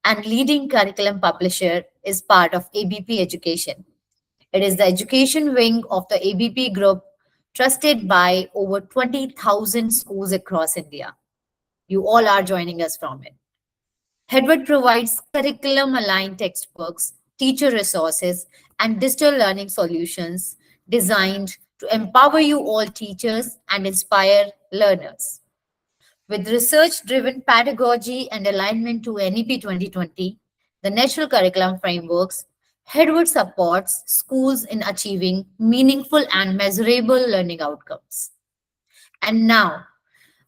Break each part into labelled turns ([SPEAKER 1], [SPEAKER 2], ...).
[SPEAKER 1] and leading curriculum publisher, is part of ABP Education. It is the education wing of the ABP Group, trusted by over 20,000 schools across India. You all are joining us from it. Headword provides curriculum-aligned textbooks, teacher resources, and digital learning solutions designed to empower you all teachers and inspire learners. With research-driven pedagogy and alignment to NEP 2020, the National Curriculum Frameworks, Headword supports schools in achieving meaningful and measurable learning outcomes. And now,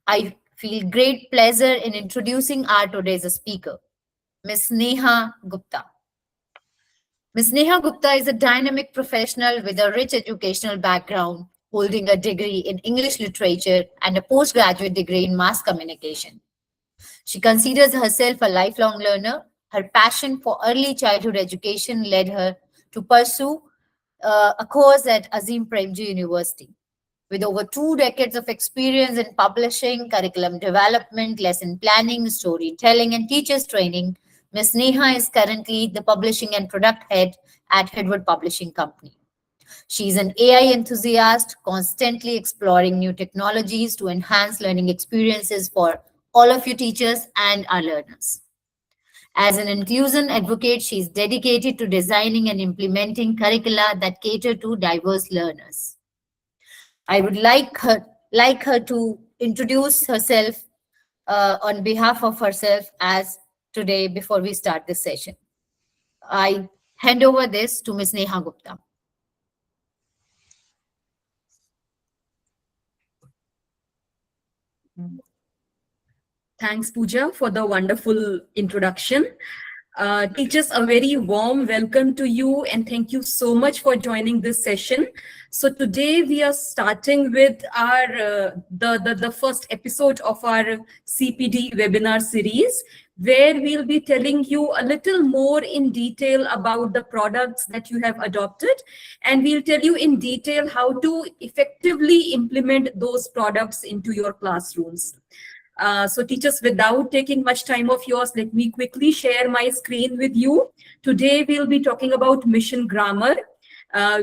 [SPEAKER 1] I feel great pleasure in introducing our today's speaker, Ms. Neha Gupta. Ms. Neha Gupta is a dynamic professional with a rich educational background, holding a degree in English literature and a postgraduate degree in mass communication. She considers herself a lifelong learner. Her passion for early childhood education led her to pursue a course at Azim Premji University. With over 2 decades of experience in publishing, curriculum development, lesson planning, storytelling, and teachers training, Ms. Neha is currently the publishing and product head at Headword Publishing Company. She is an AI enthusiast, constantly exploring new technologies to enhance learning experiences for all of you teachers and our learners. As an inclusion advocate, she is dedicated to designing and implementing curricula that cater to diverse learners. I would like her to introduce herself on behalf of herself as today before we start this session. I hand over this to Ms. Neha Gupta.
[SPEAKER 2] Thanks, Pooja, for the wonderful introduction. Teachers, a very warm welcome to you and thank you so much for joining this session. So today we are starting with our the first episode of our CPD webinar series, where we'll be telling you a little more in detail about the products that you have adopted, and we'll tell you in detail how to effectively implement those products into your classrooms. So teachers, without taking much time of yours, let me quickly share my screen with you. Today, we'll be talking about Mission Grammar,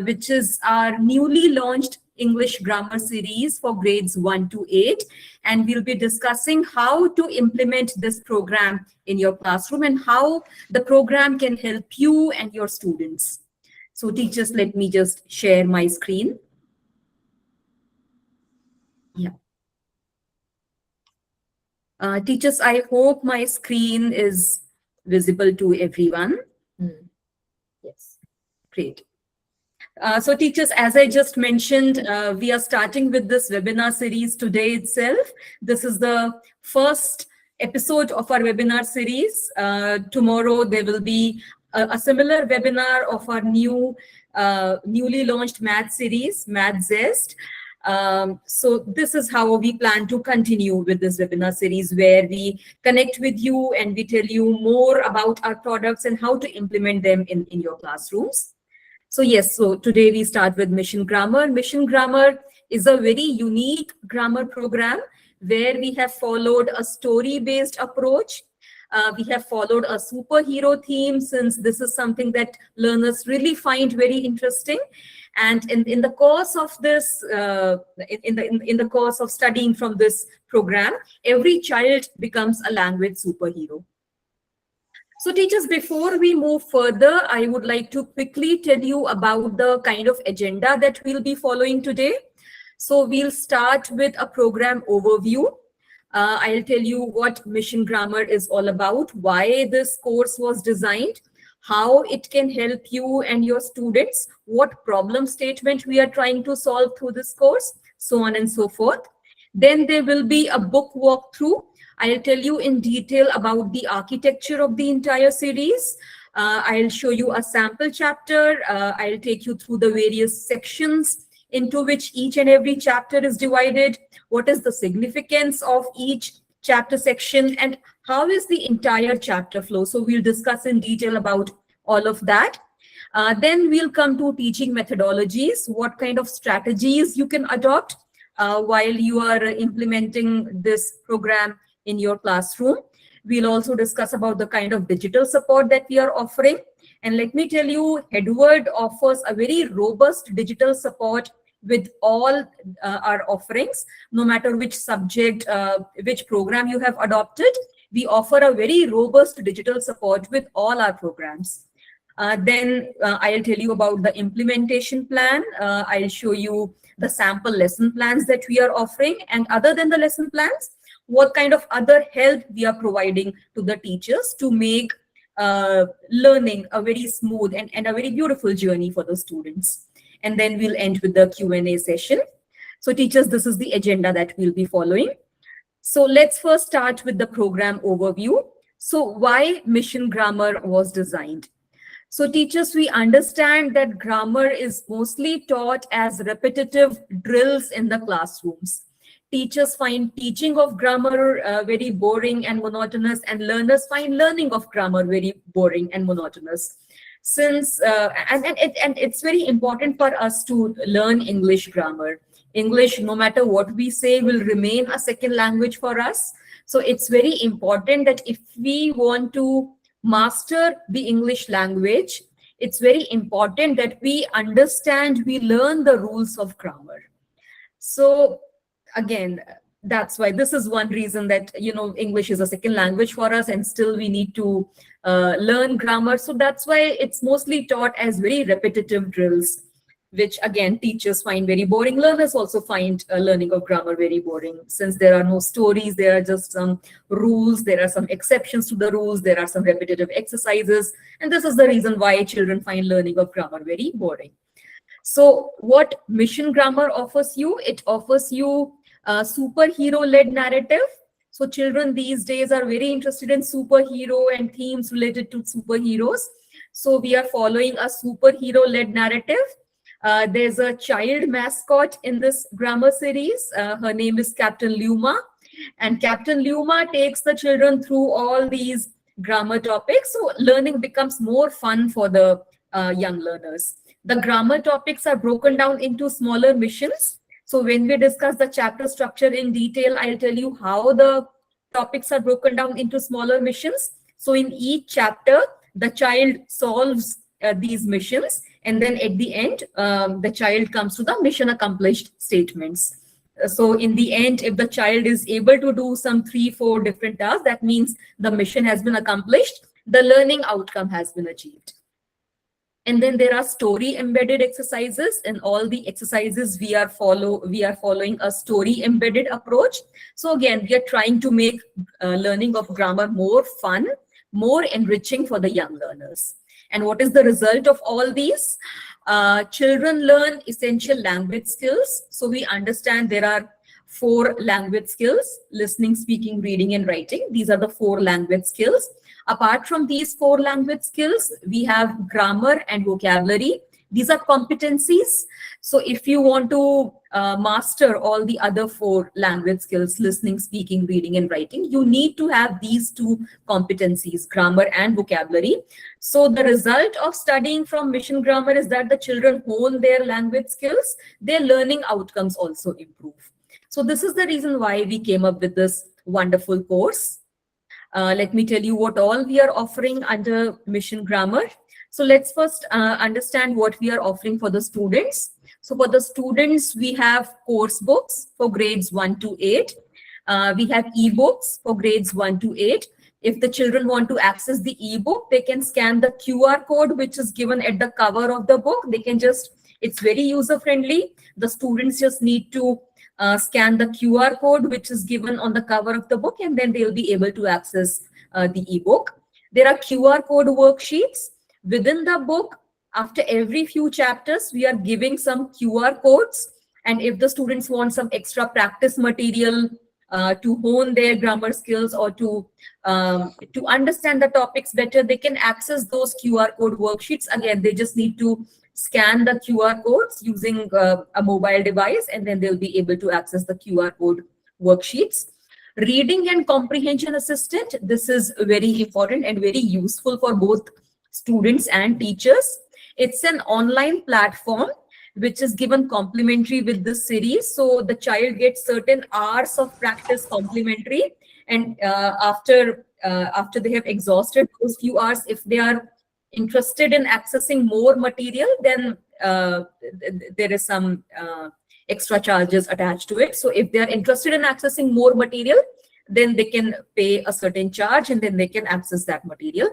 [SPEAKER 2] which is our newly launched English grammar series for grades 1 to 8. And we'll be discussing how to implement this program in your classroom and how the program can help you and your students. So teachers, let me just share my screen. Yeah. Teachers, I hope my screen is visible to everyone. Yes, great. So teachers, as I just mentioned, we are starting with this webinar series today itself. This is the first episode of our webinar series. Tomorrow, there will be a similar webinar of our newly launched math series, Math Zest. So this is how we plan to continue with this webinar series, where we connect with you and we tell you more about our products and how to implement them in your classrooms. So yes, so today we start with Mission Grammar. Mission Grammar is a very unique grammar program where we have followed a story-based approach. We have followed a superhero theme, since this is something that learners really find very interesting. And in the course of this, in the course of studying from this program, every child becomes a language superhero. So teachers, before we move further, I would like to quickly tell you about the kind of agenda that we'll be following today. So we'll start with a program overview. I'll tell you what Mission Grammar is all about, why this course was designed, how it can help you and your students, what problem statement we are trying to solve through this course, so on and so forth. Then there will be a book walkthrough. I'll tell you in detail about the architecture of the entire series. I'll show you a sample chapter. I'll take you through the various sections into which each and every chapter is divided. What is the significance of each chapter section, and how is the entire chapter flow? So we'll discuss in detail about all of that. Then we'll come to teaching methodologies, what kind of strategies you can adopt while you are implementing this program in your classroom. We'll also discuss about the kind of digital support that we are offering. And let me tell you, Headword offers a very robust digital support with all our offerings, no matter which subject, which program you have adopted. We offer a very robust digital support with all our programs. Then I'll tell you about the implementation plan. I'll show you the sample lesson plans that we are offering. And other than the lesson plans, what kind of other help we are providing to the teachers to make learning a very smooth and a very beautiful journey for the students. And then we'll end with the Q&A session. So teachers, this is the agenda that we'll be following. So let's first start with the program overview. So why Mission Grammar was designed? So teachers, we understand that grammar is mostly taught as repetitive drills in the classrooms. Teachers find teaching of grammar very boring and monotonous, and learners find learning of grammar very boring and monotonous. Since and it's very important for us to learn English grammar. English, no matter what we say, will remain a second language for us. So it's very important that if we want to master the English language, it's very important that we understand, we learn the rules of grammar. So again, that's why this is one reason that, you know, English is a second language for us, and still we need to learn grammar. So that's why it's mostly taught as very repetitive drills, which again teachers find very boring. Learners also find learning of grammar very boring, since there are no stories, there are just some rules, there are some exceptions to the rules, there are some repetitive exercises, and this is the reason why children find learning of grammar very boring. So what Mission Grammar offers you? It offers you a superhero-led narrative. So children these days are very interested in superhero and themes related to superheroes. So we are following a superhero-led narrative. There's a child mascot in this grammar series. Her name is Captain Luma. And Captain Luma takes the children through all these grammar topics. So learning becomes more fun for the young learners. The grammar topics are broken down into smaller missions. So when we discuss the chapter structure in detail, I'll tell you how the topics are broken down into smaller missions. So in each chapter, the child solves these missions, and then at the end, the child comes to the mission accomplished statements. So in the end, if the child is able to do some 3-4 different tasks, that means the mission has been accomplished, the learning outcome has been achieved. And then there are story embedded exercises. In all the exercises, we are following a story embedded approach. So again, we are trying to make learning of grammar more fun, more enriching for the young learners. And what is the result of all these? Children learn essential language skills. So we understand there are 4 language skills: listening, speaking, reading, and writing. These are the 4 language skills. Apart from these 4 language skills, we have grammar and vocabulary. These are competencies. So if you want to master all the other 4 language skills, listening, speaking, reading, and writing, you need to have these 2 competencies, grammar and vocabulary. So the result of studying from Mission Grammar is that the children hone their language skills, their learning outcomes also improve. So this is the reason why we came up with this wonderful course. Let me tell you what all we are offering under Mission Grammar. So let's first understand what we are offering for the students. So for the students, we have course books for grades 1 to 8. We have ebooks for grades 1 to 8. If the children want to access the ebook, they can scan the QR code, which is given at the cover of the book. They can just, it's very user friendly. The students just need to scan the QR code, which is given on the cover of the book, and then they'll be able to access the ebook. There are QR code worksheets within the book. After every few chapters, we are giving some QR codes. And if the students want some extra practice material to hone their grammar skills or to understand the topics better, they can access those QR code worksheets. Again, they just need to scan the QR codes using a mobile device, and then they'll be able to access the QR code worksheets. Reading and comprehension assistant, this is very important and very useful for both students and teachers. It's an online platform which is given complimentary with this series. So the child gets certain hours of practice complimentary. And after after they have exhausted those few hours, if they are interested in accessing more material, then there is some extra charges attached to it. So if they are interested in accessing more material, then they can pay a certain charge and then they can access that material.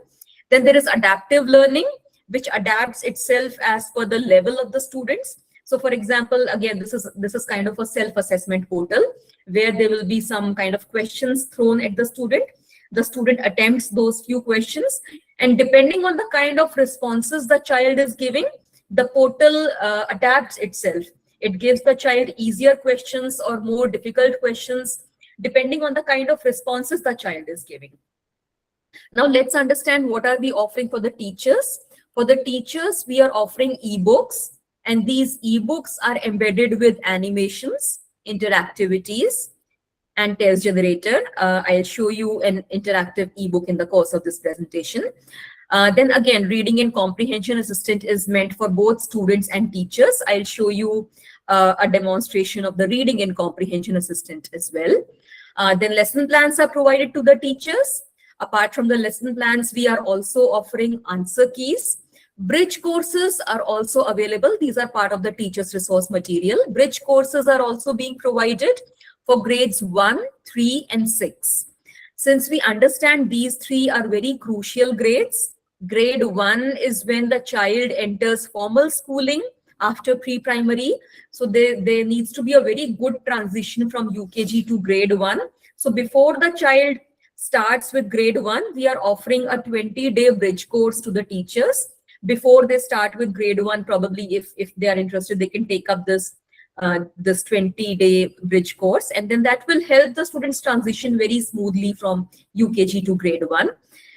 [SPEAKER 2] Then there is adaptive learning, which adapts itself as per the level of the students. So for example, again, this is kind of a self-assessment portal where there will be some kind of questions thrown at the student. The student attempts those few questions, and depending on the kind of responses the child is giving, the portal adapts itself. It gives the child easier questions or more difficult questions, depending on the kind of responses the child is giving. Now let's understand what are we offering for the teachers. For the teachers, we are offering ebooks, and these ebooks are embedded with animations, interactivities, and test generator. I'll show you an interactive ebook in the course of this presentation. Then again, reading and comprehension assistant is meant for both students and teachers. I'll show you a demonstration of the reading and comprehension assistant as well. Then lesson plans are provided to the teachers. Apart from the lesson plans, we are also offering answer keys. Bridge courses are also available. These are part of the teacher's resource material. Bridge courses are also being provided for grades 1, 3, and 6. Since we understand these three are very crucial grades, grade 1 is when the child enters formal schooling after pre-primary. So there needs to be a very good transition from UKG to grade 1. So before the child starts with grade 1, we are offering a 20-day bridge course to the teachers. Before they start with grade 1, probably if they are interested, they can take up this 20-day bridge course, and then that will help the students transition very smoothly from UKG to grade 1.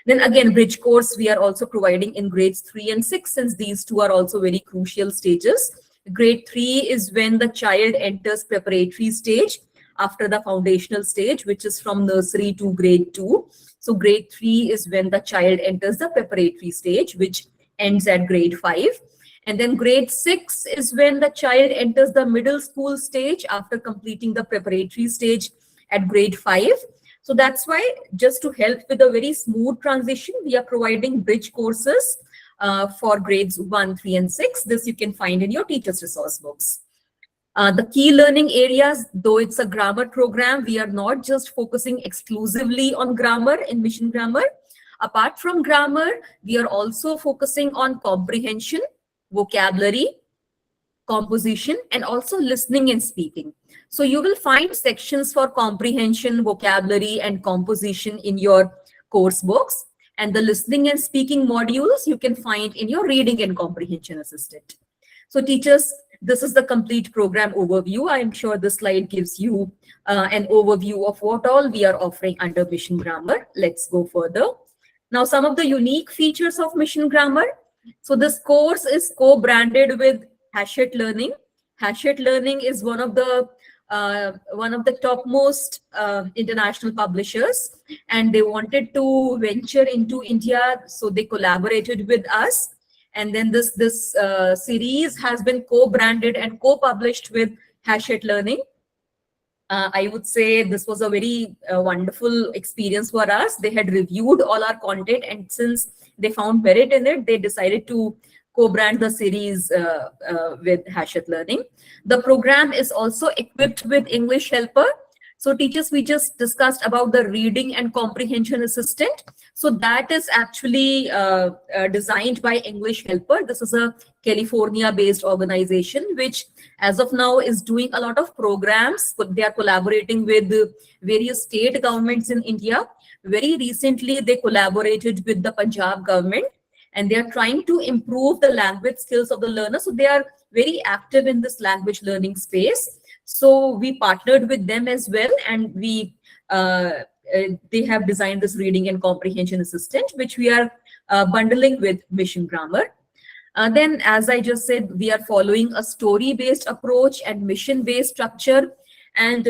[SPEAKER 2] Then again, bridge course we are also providing in grades 3 and 6, since these two are also very crucial stages. Grade 3 is when the child enters preparatory stage after the foundational stage, which is from nursery to grade 2. So grade 3 is when the child enters the preparatory stage, which ends at grade 5. And then grade 6 is when the child enters the middle school stage after completing the preparatory stage at grade 5. So that's why, just to help with a very smooth transition, we are providing bridge courses for grades 1, 3, and 6. This you can find in your teacher's resource books. The key learning areas, though it's a grammar program, we are not just focusing exclusively on grammar in Mission Grammar. Apart from grammar, we are also focusing on comprehension, vocabulary, composition, and also listening and speaking. So you will find sections for comprehension, vocabulary, and composition in your course books. And the listening and speaking modules you can find in your reading and comprehension assistant. So teachers, this is the complete program overview. I'm sure this slide gives you an overview of what all we are offering under Mission Grammar. Let's go further. Now, some of the unique features of Mission Grammar. So this course is co-branded with Hachette Learning. Hachette Learning is one of the topmost international publishers, and they wanted to venture into India, so they collaborated with us. And then this series has been co-branded and co-published with Hachette Learning. I would say this was a very wonderful experience for us. They had reviewed all our content, and since they found merit in it, they decided to co-brand the series with Hachette Learning. The program is also equipped with English Helper. So teachers, we just discussed about the reading and comprehension assistant. So that is actually designed by English Helper. This is a California-based organization, which as of now is doing a lot of programs. They are collaborating with various state governments in India. Very recently, they collaborated with the Punjab government, and they are trying to improve the language skills of the learner. So they are very active in this language learning space. So we partnered with them as well, and they have designed this reading and comprehension assistant, which we are bundling with Mission Grammar. Then, as I just said, we are following a story-based approach and mission-based structure. And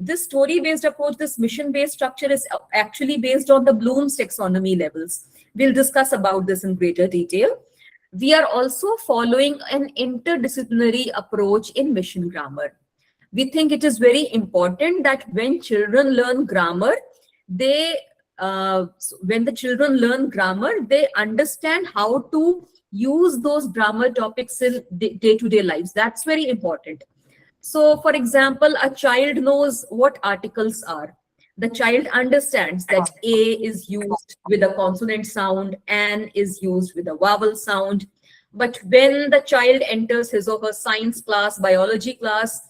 [SPEAKER 2] this story-based approach, this mission-based structure is actually based on the Bloom's taxonomy levels. We'll discuss about this in greater detail. We are also following an interdisciplinary approach in Mission Grammar. We think it is very important that when children learn grammar, they so when the children learn grammar, they understand how to use those grammar topics in day-to-day lives. That's very important. So, for example, a child knows what articles are. The child understands that A is used with a consonant sound, An is used with a vowel sound. But when the child enters his or her science class, biology class,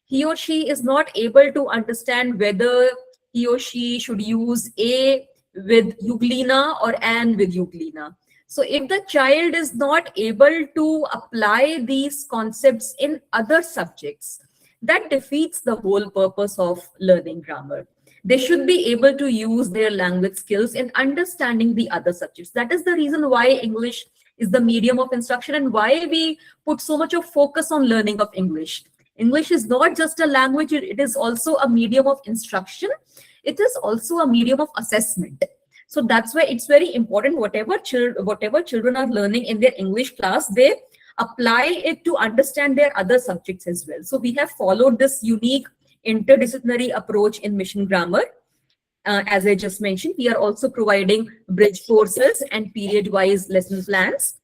[SPEAKER 2] he or she is not able to understand whether he or she should use A with euglena or An with euglena. So if the child is not able to apply these concepts in other subjects, that defeats the whole purpose of learning grammar. They should be able to use their language skills in understanding the other subjects. That is the reason why English is the medium of instruction and why we put so much of focus on learning of English. English is not just a language, it is also a medium of instruction. It is also a medium of assessment. So that's why it's very important, whatever children are learning in their English class, they apply it to understand their other subjects as well. So we have followed this unique interdisciplinary approach in Mission Grammar. As I just mentioned, we are also providing bridge courses and period-wise lesson plans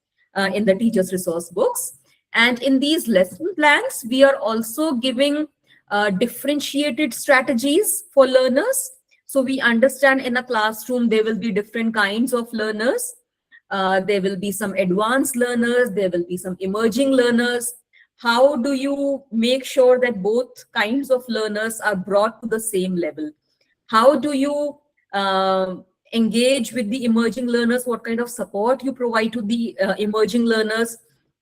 [SPEAKER 2] in the teacher's resource books. And in these lesson plans, we are also giving differentiated strategies for learners. So we understand in a classroom, there will be different kinds of learners. There will be some advanced learners, there will be some emerging learners. How do you make sure that both kinds of learners are brought to the same level? How do you engage with the emerging learners? What kind of support you provide to the emerging learners?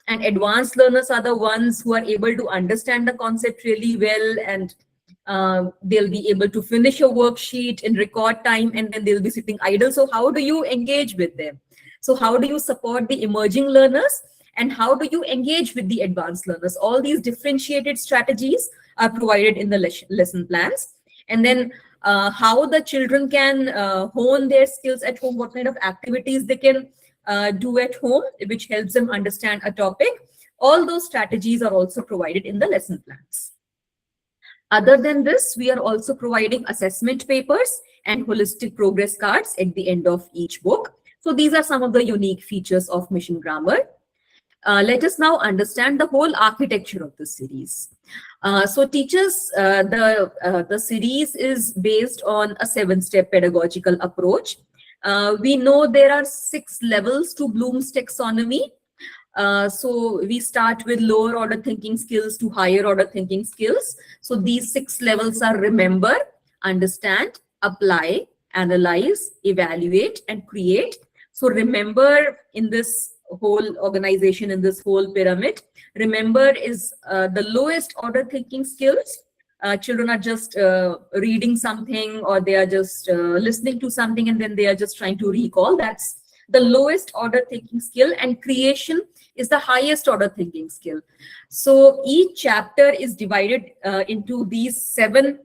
[SPEAKER 2] And advanced learners are the ones who are able to understand the concept really well, and they'll be able to finish a worksheet in record time, and then they'll be sitting idle. So how do you engage with them? So how do you support the emerging learners? And how do you engage with the advanced learners? All these differentiated strategies are provided in the lesson plans. And then how the children can hone their skills at home, what kind of activities they can do at home, which helps them understand a topic. All those strategies are also provided in the lesson plans. Other than this, we are also providing assessment papers and holistic progress cards at the end of each book. So these are some of the unique features of Mission Grammar. Let us now understand the whole architecture of the series. So teachers, the series is based on a 7-step pedagogical approach. We know there are 6 levels to Bloom's taxonomy. So we start with lower order thinking skills to higher order thinking skills. So these 6 levels are remember, understand, apply, analyze, evaluate, and create. So remember, in this whole organization, in this whole pyramid, remember is the lowest order thinking skills. Children are just reading something, or they are just listening to something, and then they are just trying to recall. That's the lowest order thinking skill, and creation is the highest order thinking skill. So each chapter is divided into these 7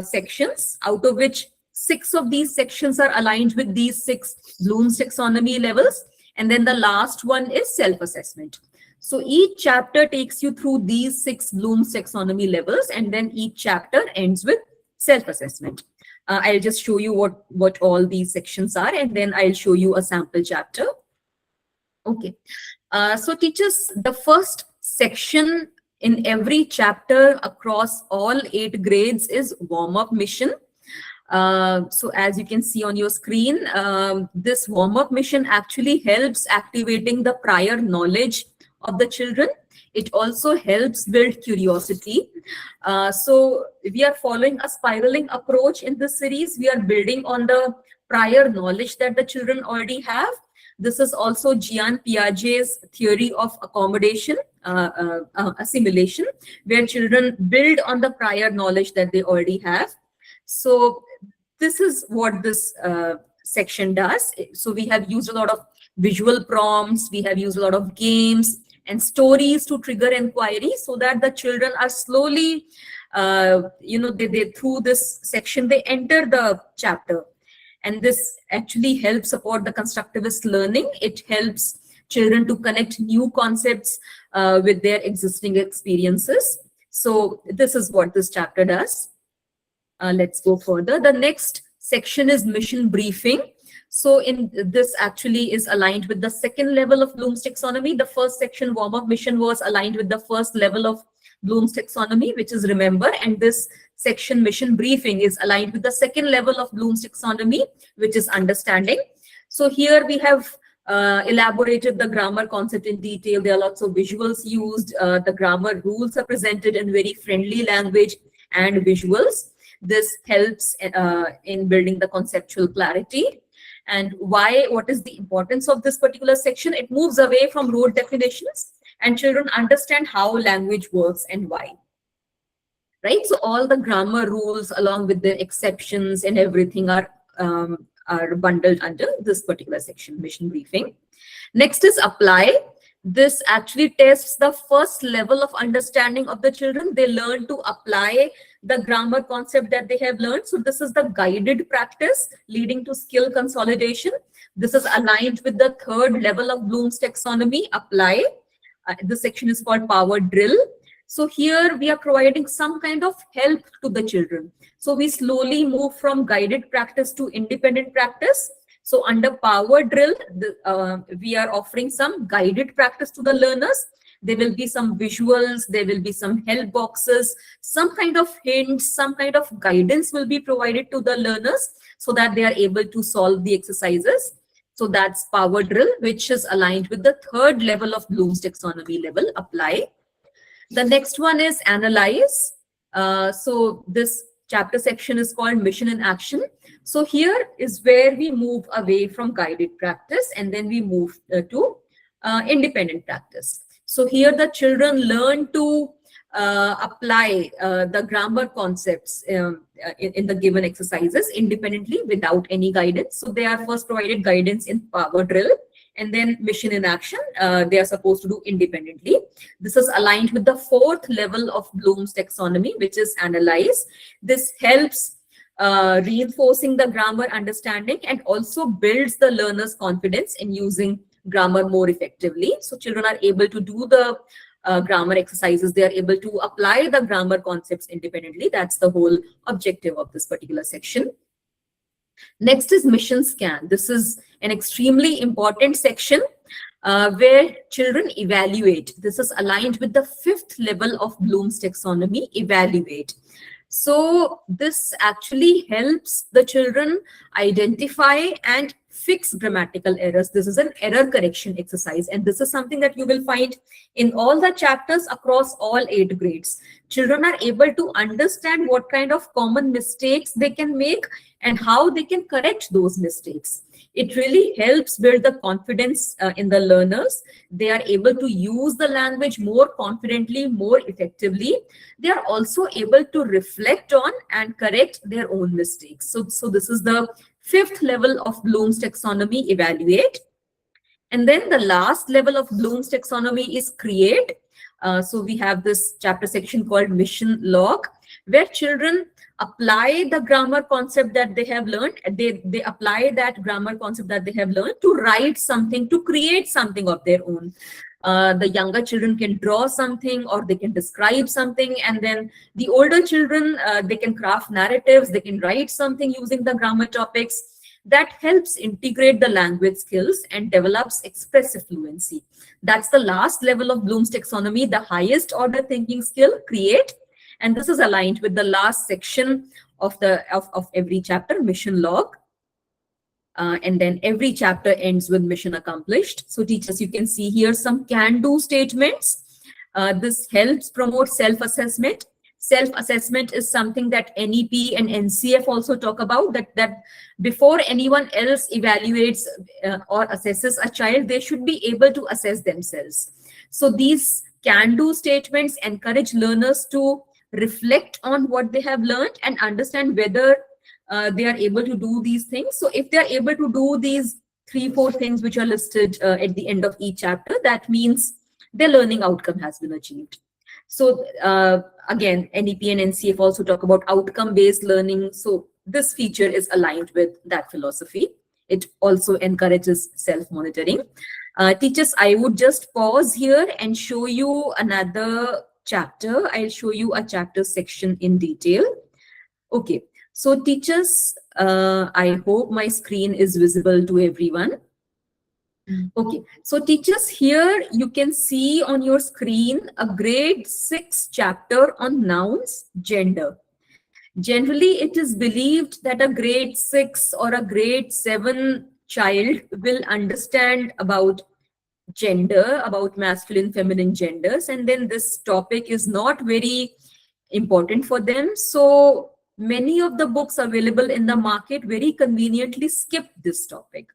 [SPEAKER 2] sections, out of which 6 of these sections are aligned with these 6 Bloom's taxonomy levels. And then the last one is self-assessment. So each chapter takes you through these 6 Bloom's taxonomy levels, and then each chapter ends with self-assessment. I'll just show you what all these sections are, and then I'll show you a sample chapter. Okay. So teachers, the first section in every chapter across all 8 grades is warm-up mission. So as you can see on your screen, this warm-up mission actually helps activating the prior knowledge of the children. It also helps build curiosity. So we are following a spiraling approach in this series. We are building on the prior knowledge that the children already have. This is also Jean Piaget's theory of accommodation, assimilation, where children build on the prior knowledge that they already have. So this is what this section does. So we have used a lot of visual prompts, we have used a lot of games and stories to trigger inquiry, so that the children are slowly, they through this section, they enter the chapter. And this actually helps support the constructivist learning. It helps children to connect new concepts with their existing experiences. So this is what this chapter does. Let's go further. The next section is mission briefing. So in this actually is aligned with the second level of Bloom's taxonomy. The first section, warm-up mission, was aligned with the first level of Bloom's taxonomy, which is remember, and this section mission briefing is aligned with the second level of Bloom's taxonomy, which is understanding. So here we have elaborated the grammar concept in detail. There are lots of visuals used. The grammar rules are presented in very friendly language and visuals. This helps in building the conceptual clarity. And why? What is the importance of this particular section? It moves away from rote definitions, and children understand how language works and why. Right? So all the grammar rules along with the exceptions and everything are bundled under this particular section, mission briefing. Next is apply. This actually tests the first level of understanding of the children. They learn to apply the grammar concept that they have learned. So this is the guided practice leading to skill consolidation. This is aligned with the third level of Bloom's taxonomy, apply. This section is called power drill. So here we are providing some kind of help to the children. So we slowly move from guided practice to independent practice. So under power drill, we are offering some guided practice to the learners. There will be some visuals, there will be some help boxes, some kind of hints, some kind of guidance will be provided to the learners so that they are able to solve the exercises. So that's power drill, which is aligned with the third level of Bloom's taxonomy level, apply. The next one is analyze. So this chapter section is called mission in action. So here is where we move away from guided practice and then we move to independent practice. So here the children learn to apply the grammar concepts in the given exercises independently without any guidance. So they are first provided guidance in power drill, and then mission in action, they are supposed to do independently. This is aligned with the fourth level of Bloom's taxonomy, which is analyze. This helps reinforcing the grammar understanding and also builds the learner's confidence in using grammar more effectively. So children are able to do the grammar exercises. They are able to apply the grammar concepts independently. That's the whole objective of this particular section. Next is mission scan. This is an extremely important section where children evaluate. This is aligned with the fifth level of Bloom's taxonomy, evaluate. So this actually helps the children identify and fix grammatical errors. This is an error correction exercise, and this is something that you will find in all the chapters across all 8 grades. Children are able to understand what kind of common mistakes they can make and how they can correct those mistakes. It really helps build the confidence in the learners. They are able to use the language more confidently, more effectively. They are also able to reflect on and correct their own mistakes. So this is the fifth level of Bloom's taxonomy, evaluate. And then the last level of Bloom's taxonomy is create. So we have this chapter section called mission log, where children apply the grammar concept that they have learned. They apply that grammar concept that they have learned to write something, to create something of their own. The younger children can draw something or they can describe something, and then the older children, they can craft narratives, they can write something using the grammar topics. That helps integrate the language skills and develops expressive fluency. That's the last level of Bloom's taxonomy, the highest order thinking skill, create. And this is aligned with the last section of every chapter, mission log. And then every chapter ends with mission accomplished. So teachers, you can see here some can-do statements. This helps promote self-assessment. Self-assessment is something that NEP and NCF also talk about, that before anyone else evaluates or assesses a child, they should be able to assess themselves. So these can-do statements encourage learners to reflect on what they have learned and understand whether they are able to do these things. So if they are able to do these 3-4 things which are listed at the end of each chapter, that means their learning outcome has been achieved. So again, NEP and NCF also talk about outcome-based learning. So this feature is aligned with that philosophy. It also encourages self-monitoring. Teachers, I would just pause here and show you another chapter. I'll show you a chapter section in detail. Okay, so teachers, I hope my screen is visible to everyone. Okay, so teachers, here you can see on your screen a grade 6 chapter on nouns, gender. Generally, it is believed that a grade 6 or a grade 7 child will understand about gender, about masculine, feminine genders, and then this topic is not very important for them. So many of the books available in the market very conveniently skip this topic.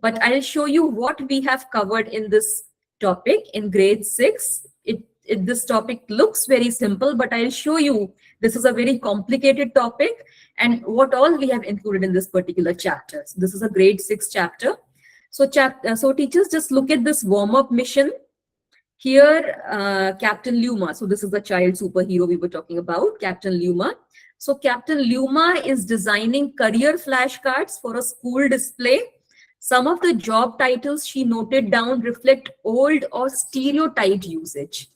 [SPEAKER 2] But I'll show you what we have covered in this topic in grade 6. This topic looks very simple, but I'll show you this is a very complicated topic and what all we have included in this particular chapter. So this is a grade 6 chapter. So teachers, just look at this warm-up mission. Here, Captain Luma. So this is the child superhero we were talking about, Captain Luma. So Captain Luma is designing career flashcards for a school display. Some of the job titles she noted down reflect old or stereotyped usage.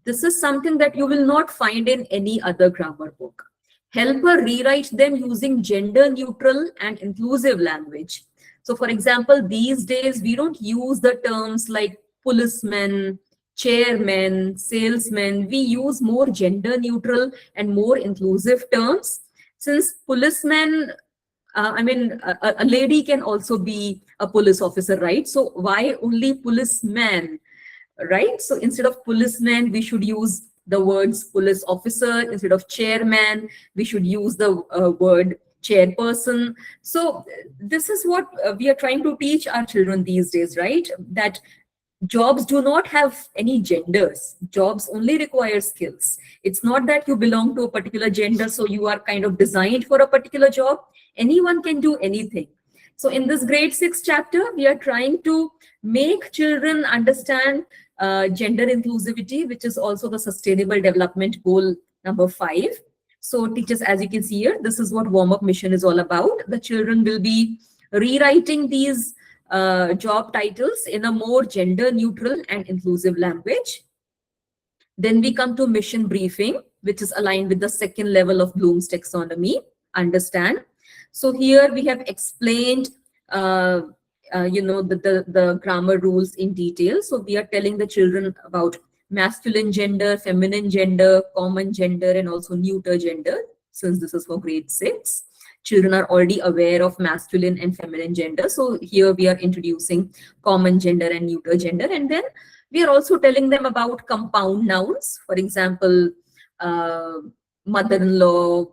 [SPEAKER 2] This is something that you will not find in any other grammar book. Help her rewrite them using gender neutral and inclusive language. So for example, these days we don't use the terms like policemen, chairmen, salesmen. We use more gender neutral and more inclusive terms. Since policemen, a lady can also be a police officer, right? So why only policeman, right? So instead of policeman, we should use the words police officer. Instead of chairman, we should use the word chairperson. So this is what we are trying to teach our children these days, right? That jobs do not have any genders. Jobs only require skills. It's not that you belong to a particular gender, so you are kind of designed for a particular job. Anyone can do anything. So in this grade 6 chapter, we are trying to make children understand gender inclusivity, which is also the sustainable development goal number 5. So teachers, as you can see here, this is what warm-up mission is all about. The children will be rewriting these job titles in a more gender neutral and inclusive language. Then we come to mission briefing, which is aligned with the second level of Bloom's taxonomy, understand. So here we have explained the grammar rules in detail. So we are telling the children about masculine gender, feminine gender, common gender, and also neuter gender, since this is for grade 6. Children are already aware of masculine and feminine gender. So here we are introducing common gender and neuter gender. And then we are also telling them about compound nouns. For example, mother-in-law,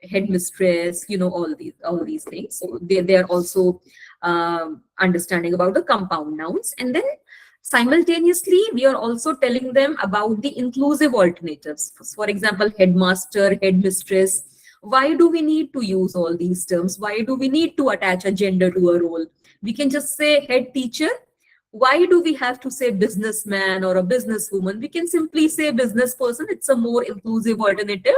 [SPEAKER 2] headmistress, all these things. So they are also understanding about the compound nouns. And then simultaneously, we are also telling them about the inclusive alternatives. For example, headmaster, headmistress. Why do we need to use all these terms? Why do we need to attach a gender to a role? We can just say head teacher. Why do we have to say businessman or a businesswoman? We can simply say business person. It's a more inclusive alternative.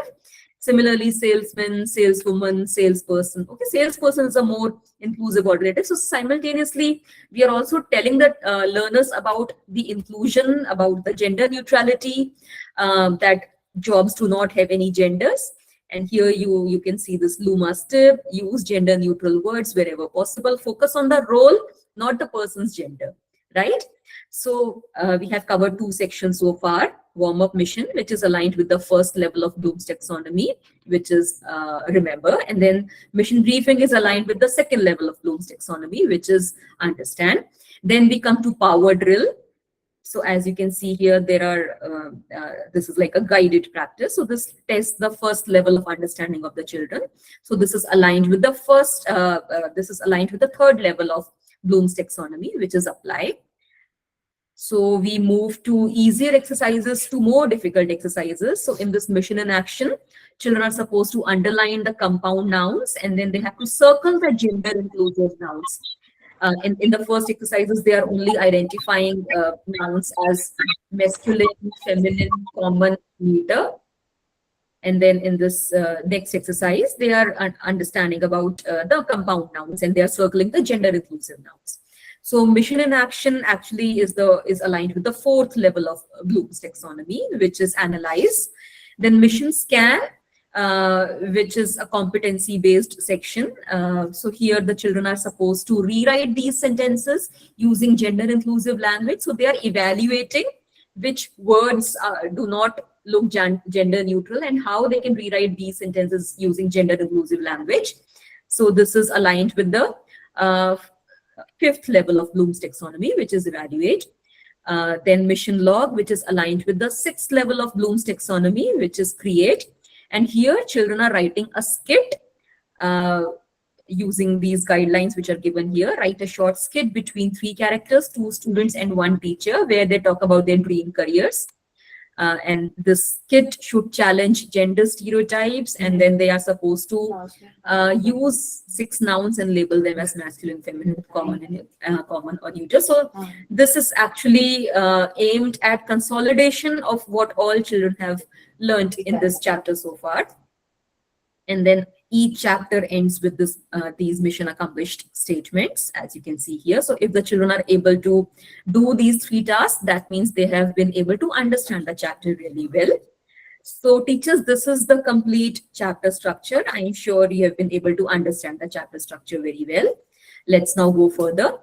[SPEAKER 2] Similarly, salesman, saleswoman, salesperson. Okay, salesperson is a more inclusive alternative. So simultaneously, we are also telling the learners about the inclusion, about the gender neutrality, that jobs do not have any genders. And here you can see this Luma's tip: use gender neutral words wherever possible. Focus on the role, not the person's gender, right? So we have covered 2 sections so far. Warm-up mission, which is aligned with the first level of Bloom's taxonomy, which is remember. And then mission briefing is aligned with the second level of Bloom's taxonomy, which is understand. Then we come to power drill. So as you can see here, there are, this is like a guided practice. So this tests the first level of understanding of the children. So this is aligned with the first, this is aligned with the third level of Bloom's taxonomy, which is apply. So we move to easier exercises to more difficult exercises. So in this mission in action, children are supposed to underline the compound nouns, and then they have to circle the gender inclusive nouns. In the first exercises, they are only identifying nouns as masculine, feminine, common, neuter. And then in this next exercise, they are understanding about the compound nouns, and they are circling the gender inclusive nouns. So mission in action actually is aligned with the fourth level of Bloom's taxonomy, which is analyze. Then mission scan. which is a competency-based section. So here the children are supposed to rewrite these sentences using gender-inclusive language. So they are evaluating which words do not look gender neutral and how they can rewrite these sentences using gender-inclusive language. So this is aligned with the fifth level of Bloom's taxonomy, which is evaluate. Then mission log, which is aligned with the sixth level of Bloom's taxonomy, which is create. And here children are writing a skit using these guidelines which are given here. Write a short skit between 3 characters, 2 students and 1 teacher, where they talk about their dream careers. And this skit should challenge gender stereotypes, and then they are supposed to use 6 nouns and label them as masculine, feminine, common, or neutral. So this is actually aimed at consolidation of what all children have learned in this chapter so far. And then each chapter ends with this these mission accomplished statements, as you can see here. So if the children are able to do these 3 tasks, that means they have been able to understand the chapter really well. So teachers, this is the complete chapter structure. I am sure you have been able to understand the chapter structure very well. Let's now go further.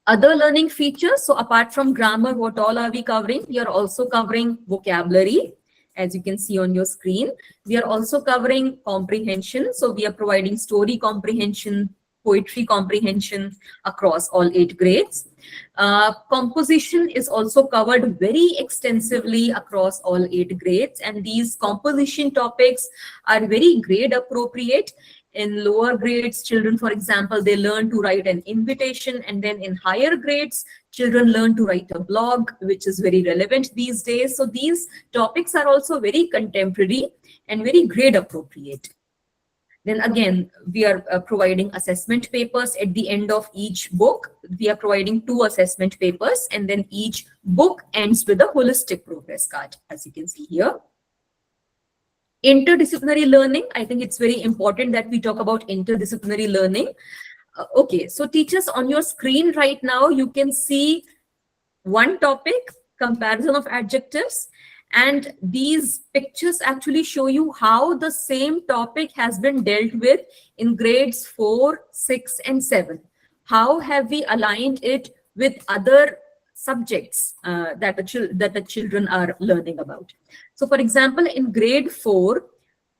[SPEAKER 2] Other learning features. So apart from grammar, what all are we covering? We are also covering vocabulary, as you can see on your screen. We are also covering comprehension. So we are providing story comprehension, poetry comprehension across all 8 grades. Composition is also covered very extensively across all 8 grades. And these composition topics are very grade appropriate. In lower grades, children, for example, they learn to write an invitation, and then in higher grades, children learn to write a blog, which is very relevant these days. So these topics are also very contemporary and very grade appropriate. Then again, we are providing assessment papers at the end of each book. We are providing 2 assessment papers, and then each book ends with a holistic progress card, as you can see here. Interdisciplinary learning. I think it's very important that we talk about interdisciplinary learning. Okay, so teachers, on your screen right now, you can see one topic, comparison of adjectives. And these pictures actually show you how the same topic has been dealt with in grades 4, 6, and 7. How have we aligned it with other subjects that the children are learning about? So for example, in grade 4,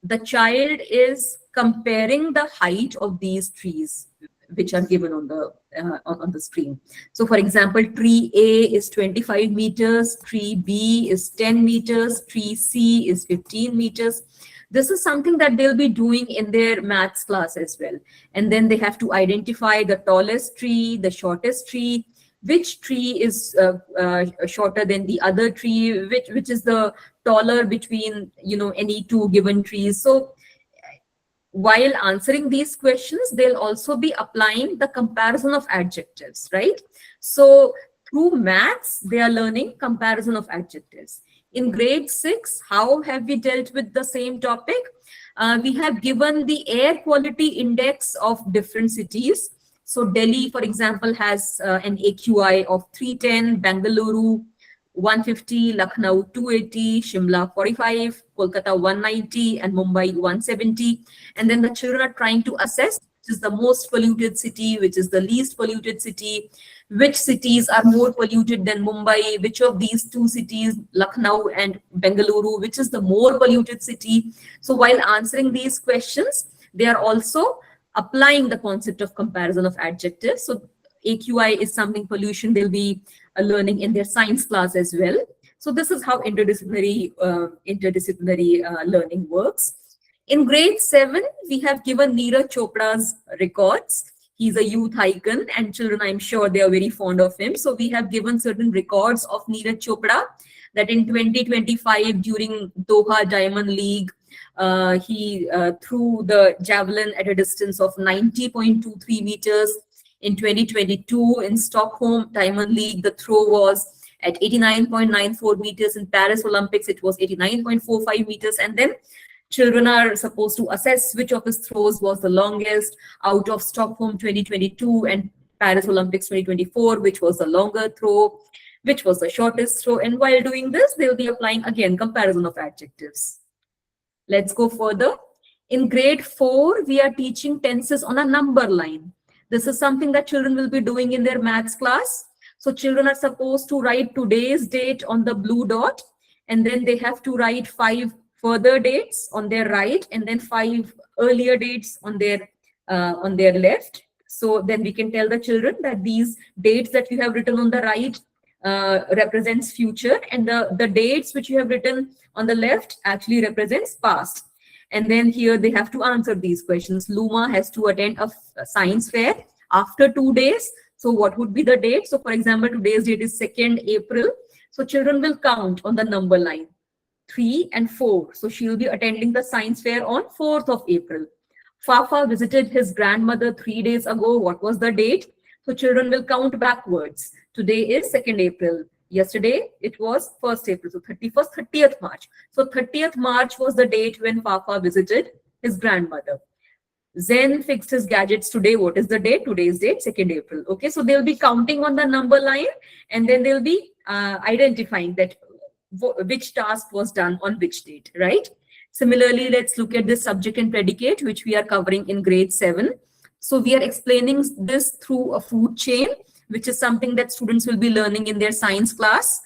[SPEAKER 2] the child is comparing the height of these trees which are given on the screen. So for example, tree A is 25 meters, tree B is 10 meters, tree C is 15 meters. This is something that they'll be doing in their maths class as well. And then they have to identify the tallest tree, the shortest tree, which tree is shorter than the other tree, which is the taller between any 2 given trees. So while answering these questions, they'll also be applying the comparison of adjectives, right? So through maths, they are learning comparison of adjectives. In grade 6, how have we dealt with the same topic? We have given the air quality index of different cities. So Delhi, for example, has an AQI of 310, Bengaluru 150, Lucknow 280, Shimla 45, Kolkata 190, and Mumbai 170. And then the children are trying to assess which is the most polluted city, which is the least polluted city, which cities are more polluted than Mumbai, which of these 2 cities, Lucknow and Bengaluru, which is the more polluted city. So while answering these questions, they are also applying the concept of comparison of adjectives. So AQI is something pollution they'll be learning in their science class as well. So this is how interdisciplinary learning works. In grade 7, we have given Neeraj Chopra's records. He's a youth icon, and children, I'm sure they are very fond of him. So we have given certain records of Neeraj Chopra, that in 2025, during Doha Diamond League, he threw the javelin at a distance of 90.23 meters. In 2022, in Stockholm Diamond League, the throw was at 89.94 meters. In Paris Olympics, it was 89.45 meters. And then children are supposed to assess which of his throws was the longest out of Stockholm 2022 and Paris Olympics 2024, which was the longer throw, which was the shortest throw. And while doing this, they'll be applying, again, comparison of adjectives. Let's go further. In grade 4, we are teaching tenses on a number line. This is something that children will be doing in their maths class. So children are supposed to write today's date on the blue dot, and then they have to write 5 further dates on their right, and then 5 earlier dates on their left. So then we can tell the children that these dates that you have written on the right represents future, and the dates which you have written on the left actually represents past. And then here they have to answer these questions. Luma has to attend a science fair after 2 days. So what would be the date? So for example, today's date is 2nd April. So children will count on the number line 3 and 4. So she will be attending the science fair on 4th of April. Fafa visited his grandmother 3 days ago. What was the date? So children will count backwards. Today is 2nd April. Yesterday, it was 1st April. So 31st, 30th March. So 30th March was the date when Fafa visited his grandmother. Zen fixed his gadgets today. What is the date? Today's date, 2nd April. Okay, so they'll be counting on the number line, and then they'll be identifying that which task was done on which date, right? Similarly, let's look at this subject and predicate, which we are covering in grade 7. So we are explaining this through a food chain, which is something that students will be learning in their science class.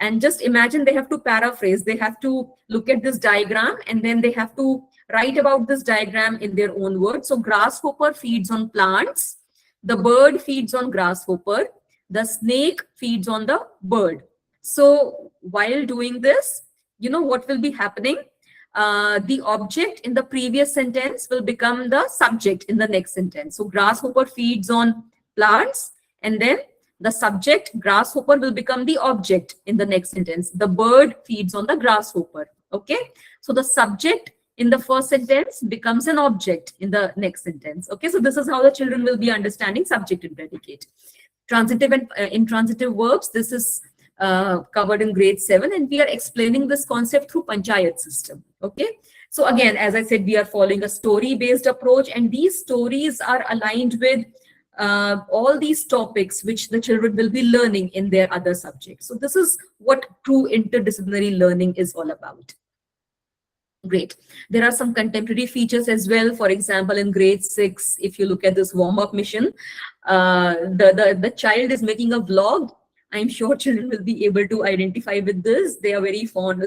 [SPEAKER 2] And just imagine they have to paraphrase. They have to look at this diagram, and then they have to write about this diagram in their own words. So grasshopper feeds on plants. The bird feeds on grasshopper. The snake feeds on the bird. So while doing this, you know what will be happening? The object in the previous sentence will become the subject in the next sentence. So grasshopper feeds on plants, and then the subject, grasshopper, will become the object in the next sentence. The bird feeds on the grasshopper. Okay, so the subject in the first sentence becomes an object in the next sentence. Okay, so this is how the children will be understanding subject and predicate. Transitive and intransitive verbs, this is covered in grade 7, and we are explaining this concept through panchayat system. Okay, so again, as I said, we are following a story based approach, and these stories are aligned with all these topics which the children will be learning in their other subjects. So this is what true interdisciplinary learning is all about. Great. There are some contemporary features as well. For example, in grade 6, if you look at this warm-up mission, the child is making a vlog. I'm sure children will be able to identify with this. They are very fond.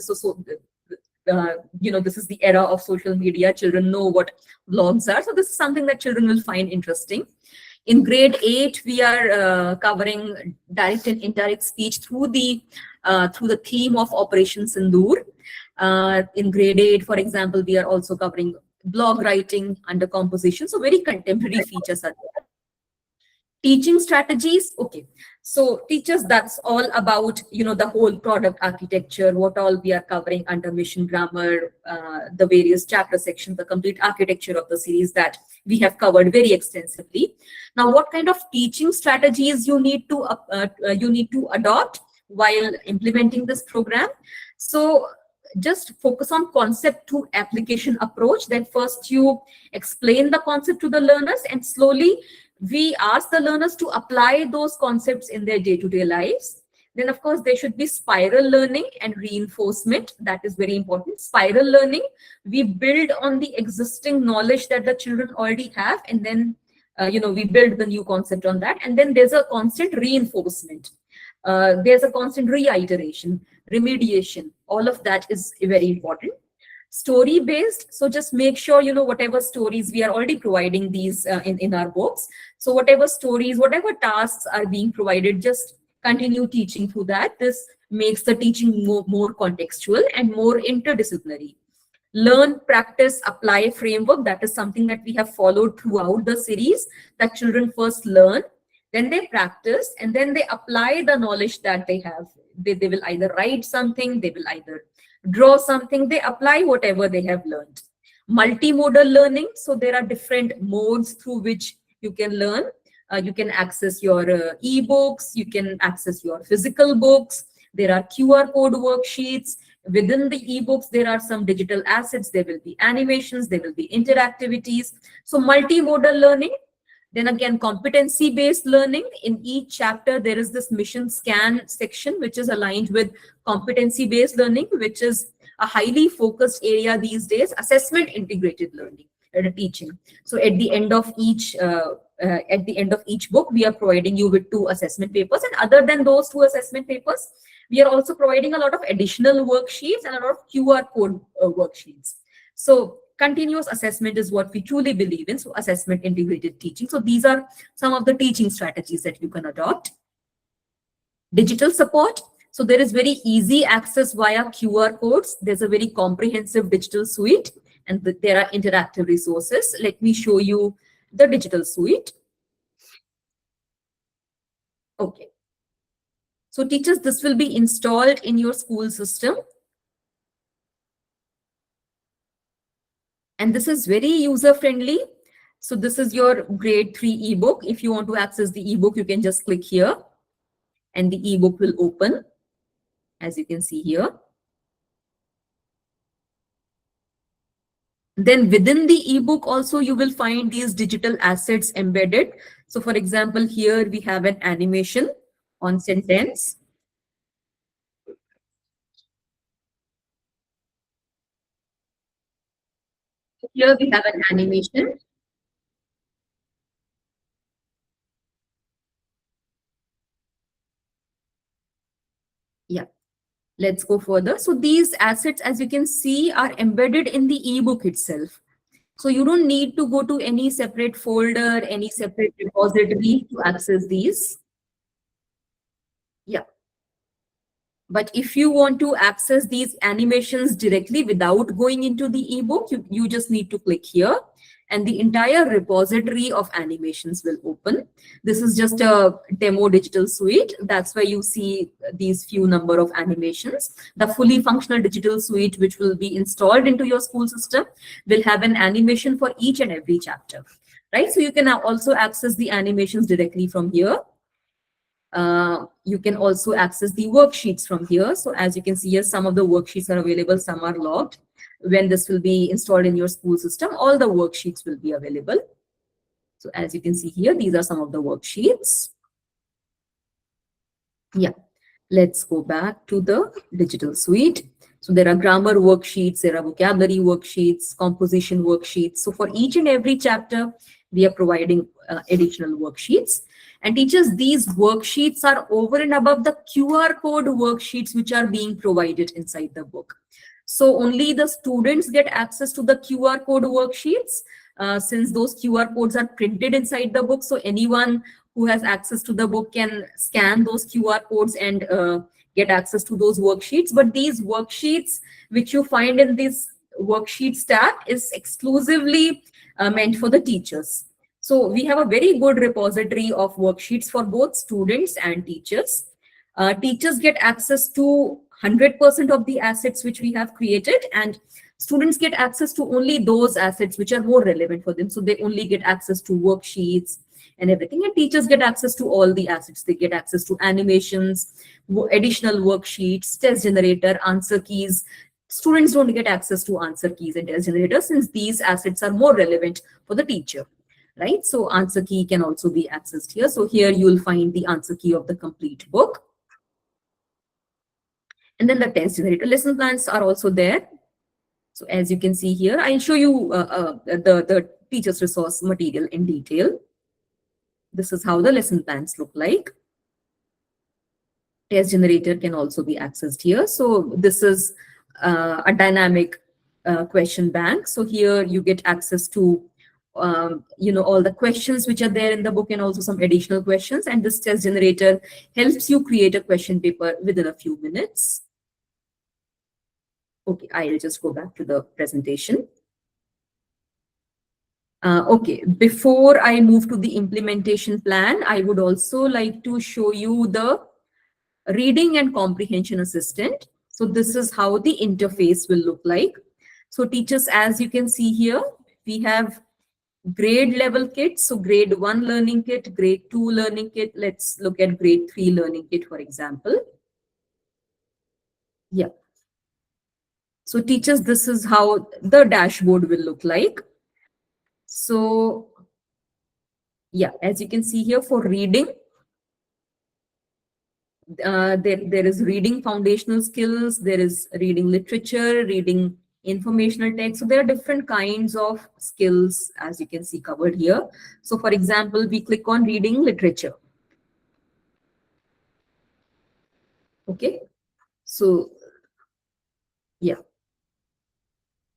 [SPEAKER 2] You know, this is the era of social media. Children know what vlogs are. So this is something that children will find interesting. In grade 8, we are covering direct and indirect speech through the theme of Operation Sindoor. In grade 8, for example, we are also covering blog writing under composition. So very contemporary features are there. Teaching strategies. Okay, so teachers, that's all about, you know, the whole product architecture, what all we are covering under mission grammar, the various chapter sections, the complete architecture of the series that we have covered very extensively. Now, what kind of teaching strategies you need to adopt while implementing this program? So just focus on concept to application approach. Then first you explain the concept to the learners, and slowly we ask the learners to apply those concepts in their day-to-day lives. Then, of course, there should be spiral learning and reinforcement. That is very important. Spiral learning, we build on the existing knowledge that the children already have, and then, you know, we build the new concept on that. And then there's a constant reinforcement. There's a constant reiteration, remediation. All of that is very important. Story based, so just make sure, you know, whatever stories we are already providing these in our books. So whatever stories, whatever tasks are being provided, just continue teaching through that. This makes the teaching more contextual and more interdisciplinary. Learn, practice, apply framework. That is something that we have followed throughout the series, that children first learn, then they practice, and then they apply the knowledge that they have. They will either write something, they will either draw something, they apply whatever they have learned. Multimodal learning, so there are different modes through which you can learn. You can access your e-books, you can access your physical books, there are QR code worksheets. Within the e-books, there are some digital assets, there will be animations, there will be interactivities. So multimodal learning, Then again, competency-based learning. In each chapter, there is this mission scan section, which is aligned with competency-based learning, which is a highly focused area these days, assessment integrated learning and teaching. So at the end of each book, we are providing you with 2 assessment papers. And other than those 2 assessment papers, we are also providing a lot of additional worksheets and a lot of QR code worksheets. So continuous assessment is what we truly believe in. So assessment integrated teaching. So these are some of the teaching strategies that you can adopt. Digital support. So there is very easy access via QR codes. There's a very comprehensive digital suite, and there are interactive resources. Let me show you the digital suite. Okay. So teachers, this will be installed in your school system. And this is very user-friendly. So this is your grade 3 ebook. If you want to access the ebook, you can just click here and the ebook will open, as you can see here. Then within the ebook also, you will find these digital assets embedded. So for example, here we have an animation on sentence. Here we have an animation. Yeah, let's go further. So these assets, as you can see, are embedded in the ebook itself. So you don't need to go to any separate folder, any separate repository to access these. Yeah. But if you want to access these animations directly without going into the ebook, you just need to click here and the entire repository of animations will open. This is just a demo digital suite. That's why you see these few number of animations. The fully functional digital suite, which will be installed into your school system, will have an animation for each and every chapter, right? So you can now also access the animations directly from here. You can also access the worksheets from here. So as you can see here, some of the worksheets are available, some are logged. When this will be installed in your school system, all the worksheets will be available. So as you can see here, these are some of the worksheets. Yeah, let's go back to the digital suite. So there are grammar worksheets, there are vocabulary worksheets, composition worksheets. So for each and every chapter, we are providing additional worksheets. And teachers, these worksheets are over and above the QR code worksheets which are being provided inside the book. So only the students get access to the QR code worksheets since those QR codes are printed inside the book. So anyone who has access to the book can scan those QR codes and get access to those worksheets. But these worksheets which you find in this worksheets tab is exclusively meant for the teachers. So we have a very good repository of worksheets for both students and teachers. Teachers get access to 100% of the assets which we have created, and students get access to only those assets which are more relevant for them. So they only get access to worksheets and everything, and teachers get access to all the assets. They get access to animations, additional worksheets, test generator, answer keys. Students don't get access to answer keys and test generators since these assets are more relevant for the teacher. Right, so answer key can also be accessed here. So here you will find the answer key of the complete book. And then the test generator lesson plans are also there. So as you can see here, I'll show you the teacher's resource material in detail. This is how the lesson plans look like. Test generator can also be accessed here. So this is a dynamic question bank. So here you get access to all the questions which are there in the book and also some additional questions. And this test generator helps you create a question paper within a few minutes. Okay, I'll just go back to the presentation. Okay, before I move to the implementation plan, I would also like to show you the reading and comprehension assistant. So this is how the interface will look like. So teachers, as you can see here, we have grade level kit. So grade 1 learning kit, grade 2 learning kit. Let's look at grade 3 learning kit, for example. Yeah. So teachers, this is how the dashboard will look like. So Yeah, as you can see here, for reading, there is reading foundational skills, there is reading literature, reading informational text. So there are different kinds of skills, as you can see, covered here. So for example, we click on reading literature. Okay, so yeah,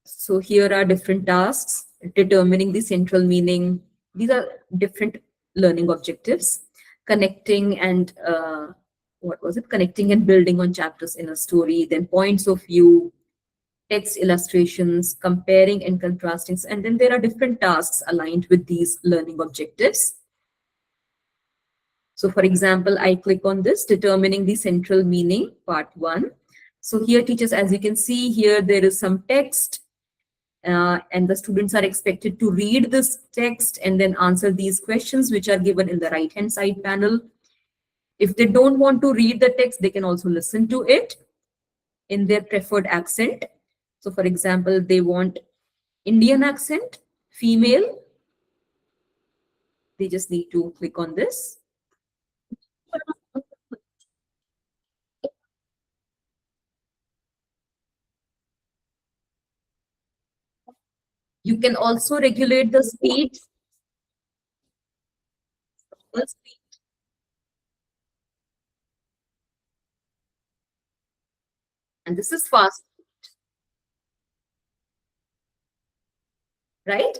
[SPEAKER 2] so here are different tasks: determining the central meaning. These are different learning objectives: connecting and what was it? Connecting and building on chapters in a story, then points of view, text illustrations, comparing and contrasting. And then there are different tasks aligned with these learning objectives. So for example, I click on this, determining the central meaning, part 1. So here, teachers, as you can see here, there is some text, and the students are expected to read this text and then answer these questions, which are given in the right-hand side panel. If they don't want to read the text, they can also listen to it in their preferred accent. So for example, they want Indian accent, female, they just need to click on this. You can also regulate the speed. And this is fast, right?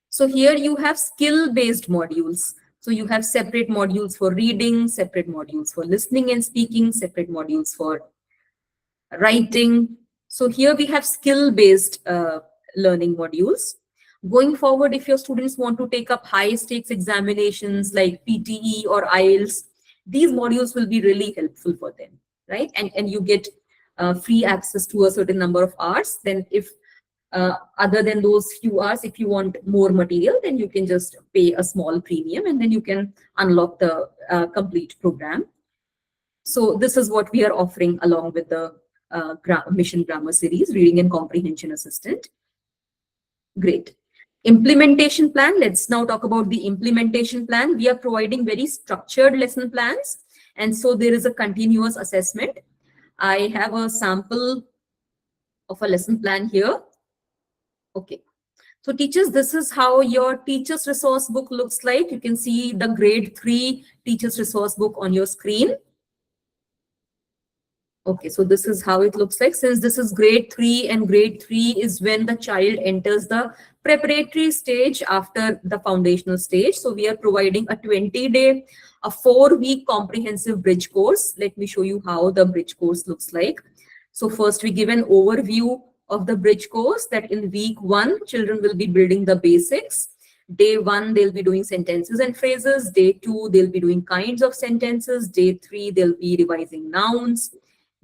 [SPEAKER 2] So here you have skill-based modules. So you have separate modules for reading, separate modules for listening and speaking, separate modules for writing. So here we have skill-based learning modules. Going forward, if your students want to take up high-stakes examinations like PTE or IELTS, these modules will be really helpful for them, right? And you get free access to a certain number of hours. Then if other than those few hours, if you want more material, then you can just pay a small premium and then you can unlock the complete program. So this is what we are offering along with the Mission Grammar Series, Reading and Comprehension Assistant. Great. Implementation plan. Let's now talk about the implementation plan. We are providing very structured lesson plans. And so there is a continuous assessment. I have a sample of a lesson plan here. Okay. So teachers, this is how your teacher's resource book looks like. You can see the grade 3 teacher's resource book on your screen. Okay, so this is how it looks like. Since this is grade 3 and grade 3 is when the child enters the preparatory stage after the foundational stage. So we are providing a 20-day, a 4-week comprehensive bridge course. Let me show you how the bridge course looks like. So first we give an overview of the bridge course that in week 1, children will be building the basics. Day 1, they'll be doing sentences and phrases. Day 2, they'll be doing kinds of sentences. Day 3, they'll be revising nouns.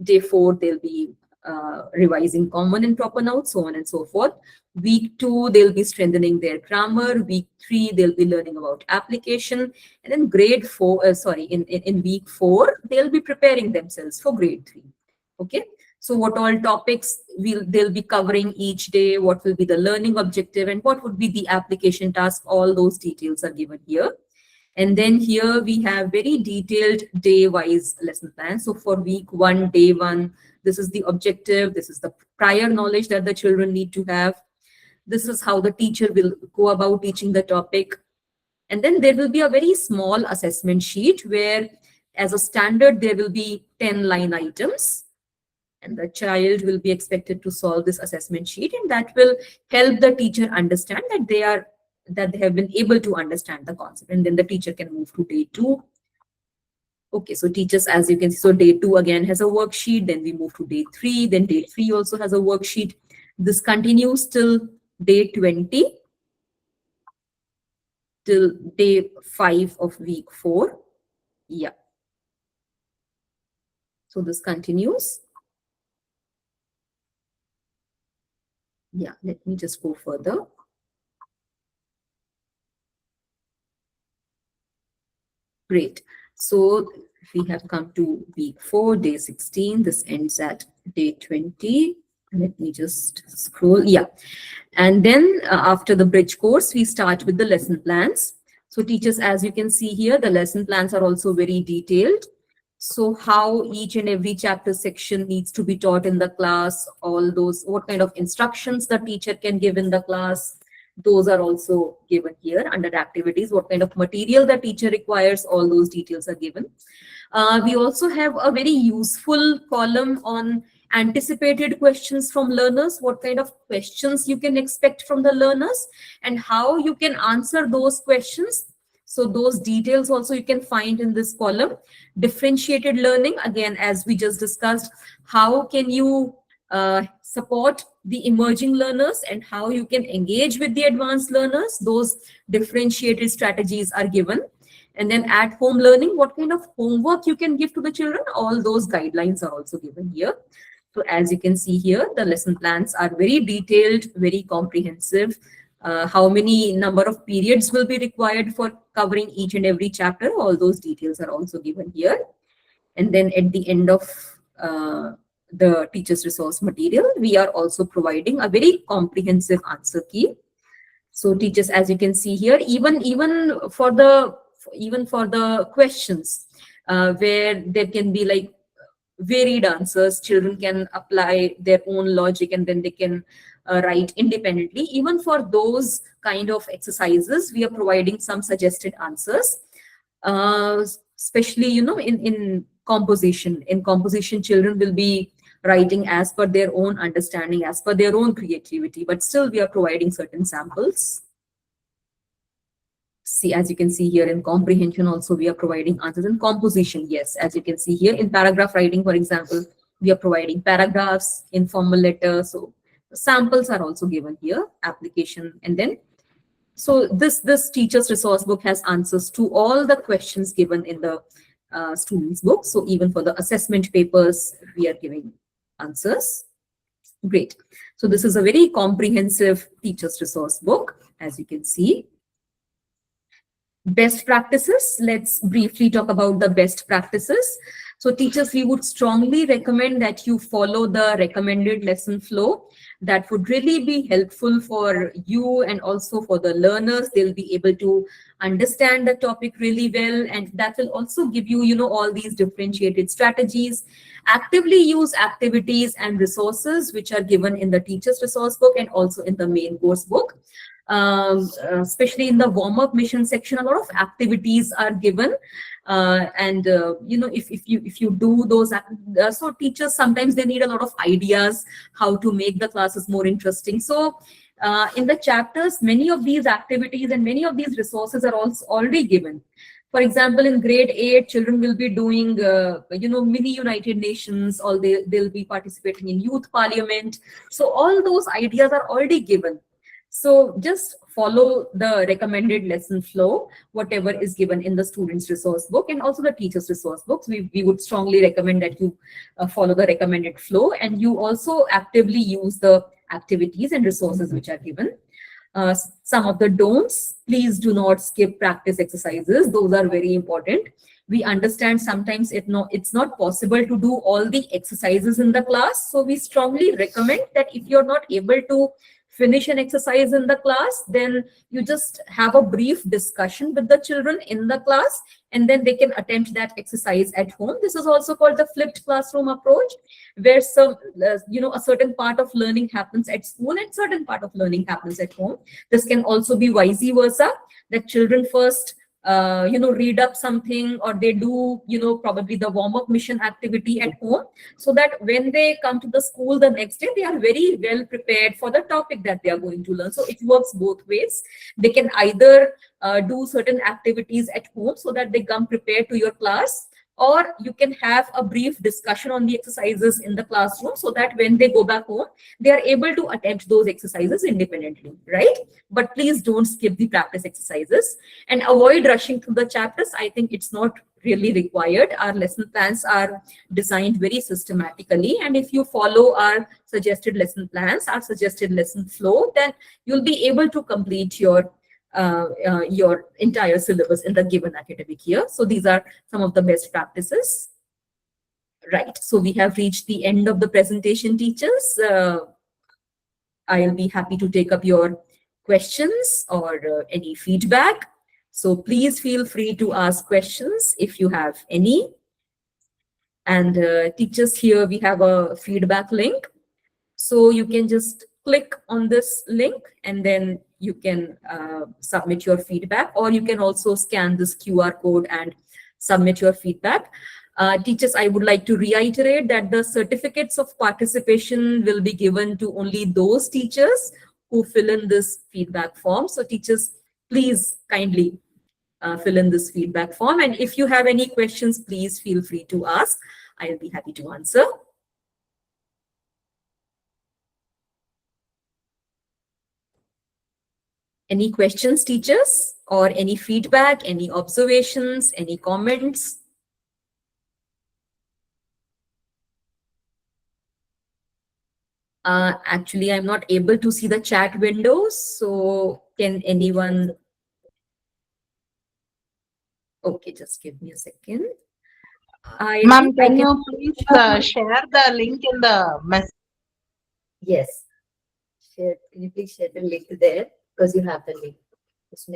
[SPEAKER 2] Day 4, they'll be revising common and proper nouns, so on and so forth. Week 2, they'll be strengthening their grammar. Week 3, they'll be learning about application. And then grade 4, in week 4, they'll be preparing themselves for grade 3. Okay. So what all topics they'll be covering each day, what will be the learning objective, and what would be the application task, all those details are given here. And then here we have very detailed day-wise lesson plan. So for week 1, day 1, this is the objective, this is the prior knowledge that the children need to have. This is how the teacher will go about teaching the topic. And then there will be a very small assessment sheet where as a standard, there will be 10 line items. And the child will be expected to solve this assessment sheet, and that will help the teacher understand that they have been able to understand the concept. And then the teacher can move to day 2. Okay, so teachers, as you can see, so day 2 again has a worksheet, then we move to day 3, then day 3 also has a worksheet. This continues till day 20, till day 5 of week 4. Yeah. So this continues. Yeah, let me just go further. Great. So we have come to week 4, day 16. This ends at day 20. Let me just scroll. Yeah. And then after the bridge course, we start with the lesson plans. So teachers, as you can see here, the lesson plans are also very detailed. So how each and every chapter section needs to be taught in the class, all those, what kind of instructions the teacher can give in the class, those are also given here under activities. What kind of material the teacher requires, all those details are given. We also have a very useful column on anticipated questions from learners, what kind of questions you can expect from the learners and how you can answer those questions. So those details also you can find in this column. Differentiated learning, again, as we just discussed, how can you support the emerging learners and how you can engage with the advanced learners. Those differentiated strategies are given. And then at home learning, what kind of homework you can give to the children, all those guidelines are also given here. So as you can see here, the lesson plans are very detailed, very comprehensive. How many number of periods will be required for covering each and every chapter, all those details are also given here. And then at the end of the teacher's resource material, we are also providing a very comprehensive answer key. So teachers, as you can see here, even for the questions where there can be like varied answers, children can apply their own logic and then they can write independently. Even for those kind of exercises, we are providing some suggested answers, especially in composition. In composition, children will be writing as per their own understanding, as per their own creativity, but still we are providing certain samples. See, as you can see here, in comprehension also we are providing answers. In composition, yes, as you can see here, in paragraph writing, for example, we are providing paragraphs, informal letters. So samples are also given here, application. And then so this teacher's resource book has answers to all the questions given in the students book. So even for the assessment papers, we are giving answers. Great. So this is a very comprehensive teacher's resource book, as you can see. Best practices. Let's briefly talk about the best practices. So teachers, we would strongly recommend that you follow the recommended lesson flow. That would really be helpful for you and also for the learners. They'll be able to understand the topic really well, and that will also give you, all these differentiated strategies. Actively use activities and resources which are given in the teacher's resource book and also in the main course book. Especially in the warm-up mission section, a lot of activities are given. If you do those, so teachers sometimes they need a lot of ideas how to make the classes more interesting. So in the chapters, many of these activities and many of these resources are also already given. For example, in grade 8, children will be doing, mini United Nations, or they'll be participating in youth parliament. So all those ideas are already given. So just follow the recommended lesson flow, whatever is given in the student's resource book and also the teacher's resource books. We would strongly recommend that you follow the recommended flow, and you also actively use the activities and resources which are given. Some of the don'ts: please do not skip practice exercises. Those are very important. We understand sometimes it's not possible to do all the exercises in the class. So we strongly recommend that if you're not able to finish an exercise in the class, then you just have a brief discussion with the children in the class, and then they can attempt that exercise at home. This is also called the flipped classroom approach, where a certain part of learning happens at school and certain part of learning happens at home. This can also be vice versa, that children first read up something, or they do probably the warm-up mission activity at home, so that when they come to the school the next day, they are very well prepared for the topic that they are going to learn. So it works both ways. They can either do certain activities at home so that they come prepared to your class, or you can have a brief discussion on the exercises in the classroom so that when they go back home, they are able to attempt those exercises independently, right? But please don't skip the practice exercises and avoid rushing through the chapters. I think it's not really required. Our lesson plans are designed very systematically, and if you follow our suggested lesson plans, our suggested lesson flow, then you'll be able to complete your entire syllabus in the given academic year. So these are some of the best practices. Right. So we have reached the end of the presentation, teachers. I'll be happy to take up your questions or any feedback. So please feel free to ask questions if you have any. And teachers, here we have a feedback link. So you can just click on this link and then you can submit your feedback, or you can also scan this QR code and submit your feedback. Teachers, I would like to reiterate that the certificates of participation will be given to only those teachers who fill in this feedback form. So teachers, please kindly fill in this feedback form. And if you have any questions, please feel free to ask. I'll be happy to answer. Any questions, teachers, or any feedback, any observations, any comments? Actually, I'm not able to see the chat window. So can anyone? Okay, just give me a second.
[SPEAKER 3] Ma'am, can you please share the link in the message?
[SPEAKER 1] Yes. Share. Can you please share the link there? Because you have the link.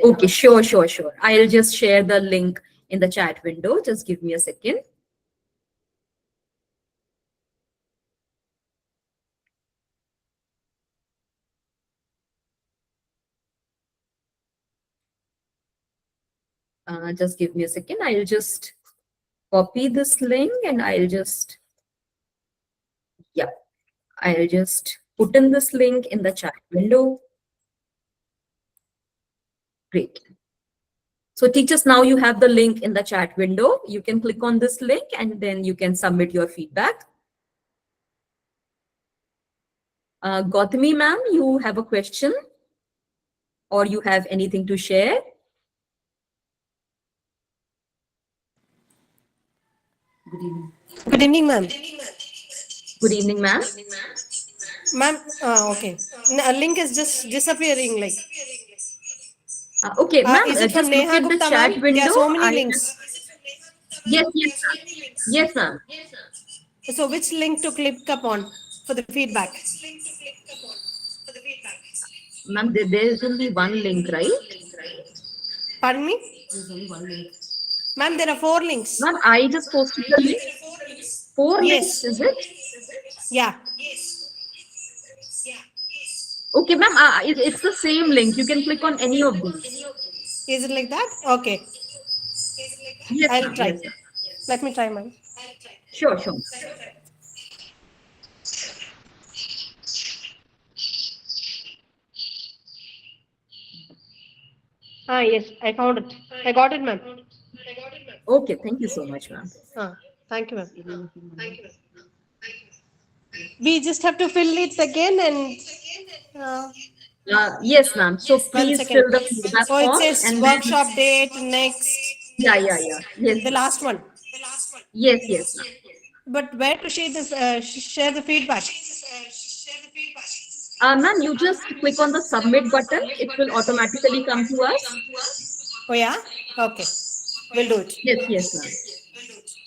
[SPEAKER 2] Okay, sure. I'll just share the link in the chat window. Just give me a second. Just give me a second. I'll just copy this link and I'll just put in this link in the chat window. Great. So teachers, now you have the link in the chat window. You can click on this link and then you can submit your feedback. Gautami ma'am, you have a question or you have anything to share?
[SPEAKER 4] Good evening, ma'am.
[SPEAKER 2] Good evening, ma'am.
[SPEAKER 4] Ma'am, okay. A link is just disappearing. Like,
[SPEAKER 2] okay, ma'am.
[SPEAKER 4] is it from
[SPEAKER 2] Just look
[SPEAKER 4] Neha
[SPEAKER 2] at the
[SPEAKER 4] Gupta,
[SPEAKER 2] chat
[SPEAKER 4] ma'am?
[SPEAKER 2] window.
[SPEAKER 4] There are so many links.
[SPEAKER 2] Yes, yes, ma'am.
[SPEAKER 4] So, which link to click upon for the feedback?
[SPEAKER 2] Ma'am, there is only one link, right?
[SPEAKER 4] Pardon me? There's only one link. Ma'am, there are 4 links.
[SPEAKER 2] Ma'am, I just posted the link. 4 links, is it?
[SPEAKER 4] Yeah.
[SPEAKER 2] Okay, ma'am, it's the same link. You can click on any of these.
[SPEAKER 4] Is it like that? Okay.
[SPEAKER 2] Yes,
[SPEAKER 4] I'll try.
[SPEAKER 2] yes,
[SPEAKER 4] Let me try, ma'am.
[SPEAKER 2] Sure.
[SPEAKER 4] Yes, I found it. I got it, ma'am.
[SPEAKER 2] Okay, thank you so much, ma'am.
[SPEAKER 4] Thank you, ma'am. We just have to fill it again and.
[SPEAKER 2] Yes, ma'am. So
[SPEAKER 4] 1
[SPEAKER 2] please
[SPEAKER 4] second.
[SPEAKER 2] fill the feedback
[SPEAKER 4] Oh, it
[SPEAKER 2] form
[SPEAKER 4] says
[SPEAKER 2] and then
[SPEAKER 4] workshop date next.
[SPEAKER 2] yeah. Yes,
[SPEAKER 4] The last one.
[SPEAKER 2] yes, ma'am.
[SPEAKER 4] But where to share this? Share the feedback.
[SPEAKER 2] Ma'am, you just click on the submit button. It will automatically come to us.
[SPEAKER 4] Oh yeah. Okay. We'll do it.
[SPEAKER 2] Yes, ma'am.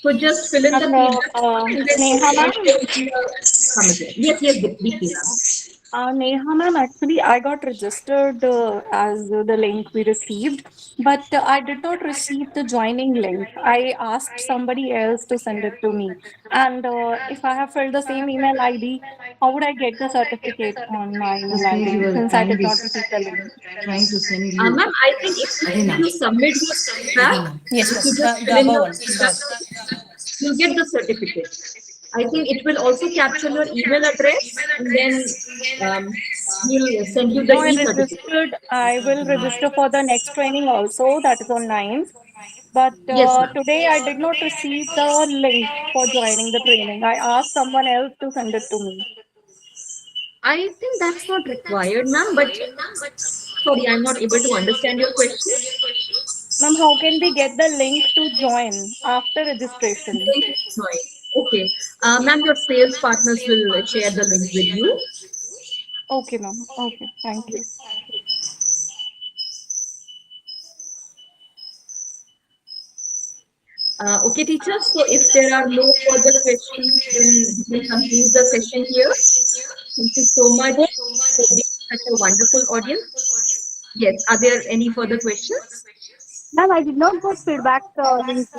[SPEAKER 2] So just fill in the feedback form and then
[SPEAKER 5] Neha ma'am,
[SPEAKER 2] share the submit. Yes, Deepti, ma'am.
[SPEAKER 5] Neha ma'am, actually I got registered as the link we received, but I did not receive the joining link. I asked somebody else to send it to me. And if I have filled the same email ID, how would I get the certificate on my email
[SPEAKER 6] Just means
[SPEAKER 5] ID
[SPEAKER 6] your
[SPEAKER 5] since I did
[SPEAKER 6] client
[SPEAKER 5] not
[SPEAKER 6] is
[SPEAKER 5] receive the link?
[SPEAKER 6] trying to send you.
[SPEAKER 2] Ma'am, I think if you submit your feedback,
[SPEAKER 4] Yes,
[SPEAKER 2] if you
[SPEAKER 4] ma'am.
[SPEAKER 2] just
[SPEAKER 4] The
[SPEAKER 2] fill in
[SPEAKER 4] above
[SPEAKER 2] your
[SPEAKER 4] one.
[SPEAKER 2] feedback, you'll get the certificate. I think it will also capture your email address and then we'll send you the
[SPEAKER 5] No, I
[SPEAKER 2] e-certificate.
[SPEAKER 5] registered. I will register for the next training also, that is on 9th. But
[SPEAKER 2] Yes, ma'am.
[SPEAKER 5] today I did not receive the link for joining the training. I asked someone else to send it to me.
[SPEAKER 2] I think that's not required, ma'am, but sorry, I'm not able to understand your question.
[SPEAKER 5] Ma'am, how can we get the link to join after registration?
[SPEAKER 2] Link is fine. Okay. Ma'am, your sales partners will share the link with you.
[SPEAKER 5] Okay, ma'am. Okay, thank you.
[SPEAKER 2] Okay, teachers. So if there are no further questions, then we can conclude the session here. Thank you so much for being such a wonderful audience. Yes. Are there any further questions?
[SPEAKER 5] Ma'am, I did not got feedback link.